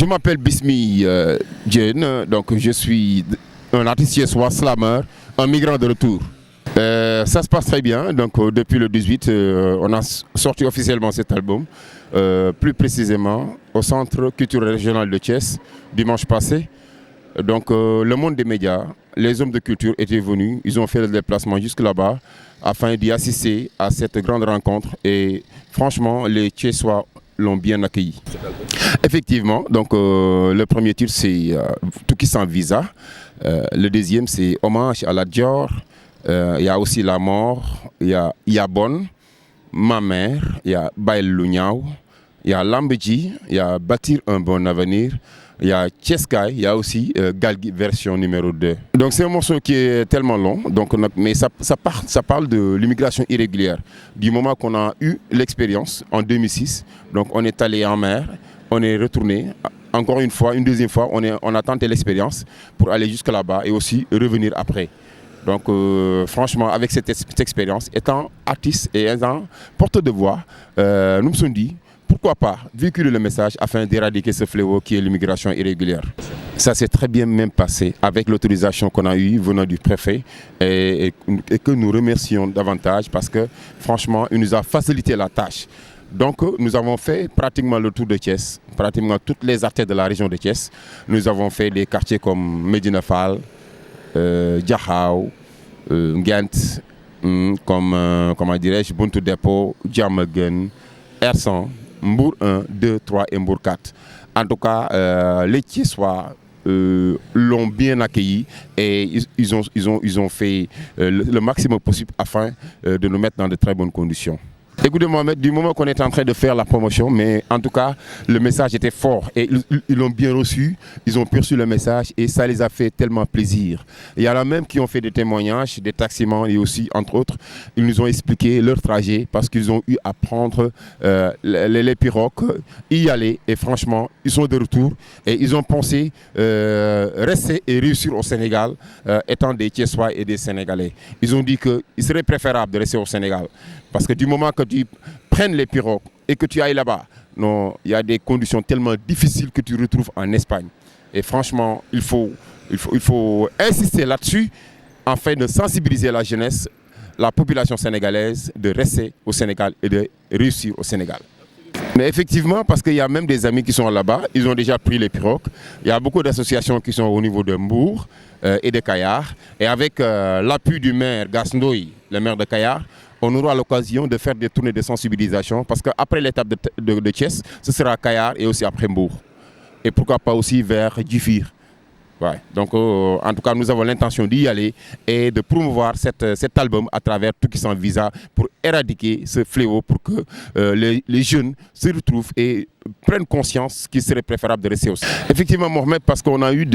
Je m'appelle Bismi Djen, donc je suis un artiste thiessois, slammer, un migrant de retour. Ça se passe très bien, donc depuis le 18, on a sorti officiellement cet album, plus précisément au Centre culturel régional de Thiès, dimanche passé. Donc le monde des médias, les hommes de culture étaient venus, ils ont fait le déplacement jusque là-bas afin d'y assister à cette grande rencontre et franchement les Thiessois l'ont bien accueilli. Effectivement, donc le premier titre c'est Tout qui sans visa, le deuxième c'est Hommage à la Dior, il y a aussi La Mort, il y a Yabon, Ma Mère, il y a Baël Lunyao, il y a Lambedji, il y a Bâtir un bon avenir, il y a Thieskai, il y a aussi Galgui version numéro 2. Donc c'est un morceau qui est tellement long, donc, mais ça parle de l'immigration irrégulière. Du moment qu'on a eu l'expérience en 2006, donc on est allé en mer, on est retourné, encore une fois, une deuxième fois, on a tenté l'expérience pour aller jusque là-bas et aussi revenir après. Donc franchement, avec cette expérience, étant artiste et étant porteur de voix, nous me sommes dit, pourquoi pas véhiculer le message afin d'éradiquer ce fléau qui est l'immigration irrégulière. Ça s'est très bien même passé avec l'autorisation qu'on a eue venant du préfet et que nous remercions davantage parce que franchement, il nous a facilité la tâche. Donc nous avons fait pratiquement le tour de Thiès, pratiquement toutes les artères de la région de Thiès. Nous avons fait des quartiers comme Medina Fall, Diakhao, Ngent, comme comment dirais-je, Buntu Depot, Diamaguène, Ersan, Mbour 1, 2, 3 et Mbour 4. En tout cas, les Thiessois l'ont bien accueilli et ils ont fait le maximum possible afin de nous mettre dans de très bonnes conditions. Écoutez Mohamed, du moment qu'on est en train de faire la promotion, mais en tout cas, le message était fort et ils l'ont bien reçu, ils ont perçu le message et ça les a fait tellement plaisir. Il y en a même qui ont fait des témoignages, des taximans et aussi, entre autres, ils nous ont expliqué leur trajet parce qu'ils ont eu à prendre les pirogues, y aller et franchement, ils sont de retour et ils ont pensé rester et réussir au Sénégal étant des Thiessois et des Sénégalais. Ils ont dit qu'il serait préférable de rester au Sénégal. Parce que du moment que tu prennes les pirogues et que tu ailles là-bas, non, il y a des conditions tellement difficiles que tu retrouves en Espagne. Et franchement, il faut insister là-dessus afin de sensibiliser la jeunesse, la population sénégalaise, de rester au Sénégal et de réussir au Sénégal. Mais effectivement, parce qu'il y a même des amis qui sont là-bas, ils ont déjà pris les pirogues. Il y a beaucoup d'associations qui sont au niveau de Mbour et de Kayar. Et avec l'appui du maire Gasndoy, le maire de Kayar, on aura l'occasion de faire des tournées de sensibilisation parce qu'après l'étape de Thiès, ce sera Kayar et aussi après Mbour. Et pourquoi pas aussi vers Djifir. Ouais. Donc en tout cas, nous avons l'intention d'y aller et de promouvoir cet album à travers Tout qui sans visa pour éradiquer ce fléau, pour que les jeunes se retrouvent et prennent conscience qu'il serait préférable de rester aussi. Effectivement, Mohamed, parce qu'on a eu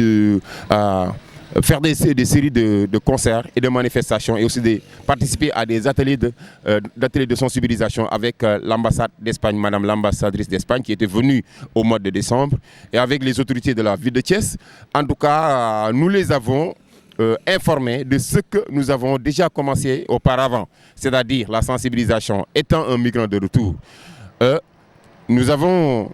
faire des séries de concerts et de manifestations et aussi participer à des ateliers de sensibilisation avec l'ambassade d'Espagne, Madame l'ambassadrice d'Espagne qui était venue au mois de décembre et avec les autorités de la ville de Thiès. En tout cas, nous les avons informés de ce que nous avons déjà commencé auparavant, c'est-à-dire la sensibilisation. Étant un migrant de retour, nous avons,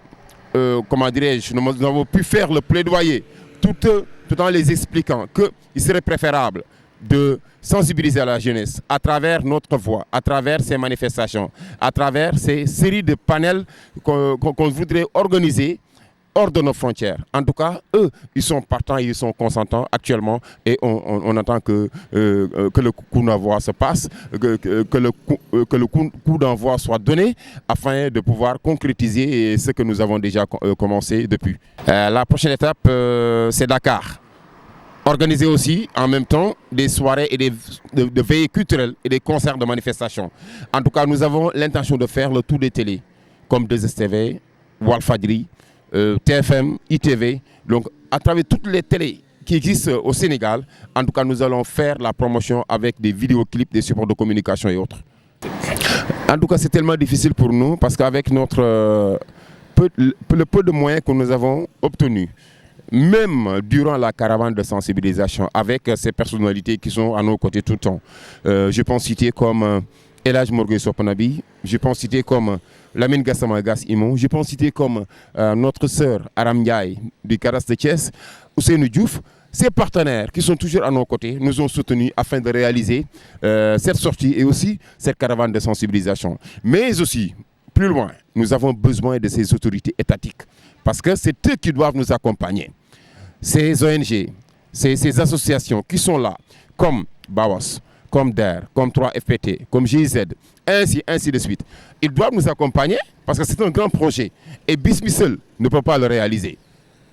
comment dirais-je, nous avons pu faire le plaidoyer tout en les expliquant qu'il serait préférable de sensibiliser la jeunesse à travers notre voix, à travers ces manifestations, à travers ces séries de panels qu'on voudrait organiser hors de nos frontières. En tout cas, eux, ils sont partants, ils sont consentants actuellement et on attend que le coup d'envoi se passe, que le coup d'envoi soit donné afin de pouvoir concrétiser ce que nous avons déjà commencé depuis. La prochaine étape, c'est Dakar. Organiser aussi en même temps des soirées et de veillées culturelles et des concerts de manifestation. En tout cas, nous avons l'intention de faire le tour des télés, comme 2STV, Walfadjri, TFM, ITV, donc à travers toutes les télés qui existent au Sénégal. En tout cas, nous allons faire la promotion avec des vidéoclips, des supports de communication et autres. En tout cas, c'est tellement difficile pour nous parce qu'avec le peu de moyens que nous avons obtenus, même durant la caravane de sensibilisation avec ces personnalités qui sont à nos côtés tout le temps, je pense citer comme El Hadj Mor Gueye Sopanabi, je pense citer comme Lamine Gassama Gas Imo, je pense citer comme notre sœur Aram Ndiaye du Caras de Thiès, Ousseynou Diouf. Ces partenaires qui sont toujours à nos côtés nous ont soutenus afin de réaliser cette sortie et aussi cette caravane de sensibilisation. Mais aussi, plus loin, nous avons besoin de ces autorités étatiques parce que c'est eux qui doivent nous accompagner. Ces ONG, ces associations qui sont là, comme BAWAS, comme DER, comme 3FPT, comme GIZ, ainsi de suite. Ils doivent nous accompagner parce que c'est un grand projet et Bismi seul ne peut pas le réaliser,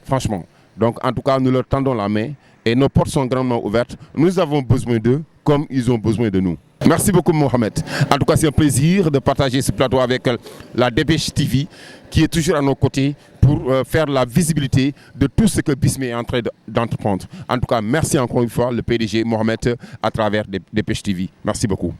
franchement. Donc en tout cas, nous leur tendons la main et nos portes sont grandement ouvertes. Nous avons besoin d'eux comme ils ont besoin de nous. Merci beaucoup Mohamed. En tout cas, c'est un plaisir de partager ce plateau avec la Dépêche TV qui est toujours à nos côtés pour faire la visibilité de tout ce que Bismi est en train d'entreprendre. En tout cas, merci encore une fois le PDG Mohamed à travers Dépêche TV. Merci beaucoup.